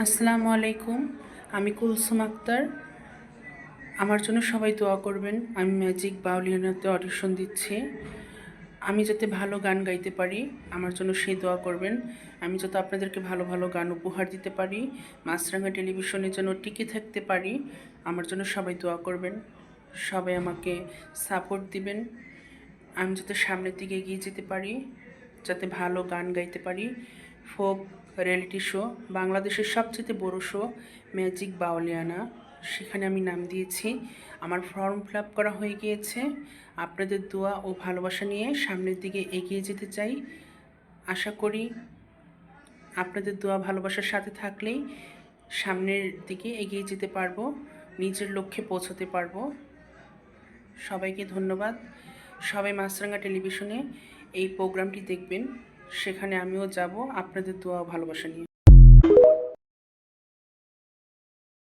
আসসালামু আলাইকুম। আমি কুলসুম আক্তার। আমার জন্য সবাই দোয়া করবেন। আমি ম্যাজিক বাউলিয়ানাতে অডিশন দিচ্ছি। আমি যাতে ভালো গান গাইতে পারি, আমার জন্য সেই দোয়া করবেন। আমি যাতে আপনাদেরকে ভালো ভালো গান উপহার দিতে পারি, মাছরাঙা টেলিভিশনের জন্য টিকে থাকতে পারি, আমার জন্য সবাই দোয়া করবেন। সবাই আমাকে সাপোর্ট দিবেন। আমি যাতে সামনের দিকে এগিয়ে যেতে পারি, যাতে ভালো গান গাইতে পারি। ফোক রিয়েলিটি শো, বাংলাদেশের সবচেয়ে বড় শো ম্যাজিক বাউলিয়ানা, সেখানে আমি নাম দিয়েছি। আমার ফর্ম ফিল আপ করা হয়ে গিয়েছে। আপনাদের দোয়া ও ভালোবাসা নিয়ে সামনের দিকে এগিয়ে যেতে চাই। আশা করি আপনাদের দোয়া ভালোবাসার সাথে থাকলেই সামনের দিকে এগিয়ে যেতে পারবো, নিজের লক্ষ্যে পৌঁছতে পারবো। সবাইকে ধন্যবাদ। সবাই মাছরাঙা টেলিভিশনে এই প্রোগ্রামটি দেখবেন, সেখানে আমিও যাব আপনাদের দোয়া ও ভালোবাসা নিয়ে।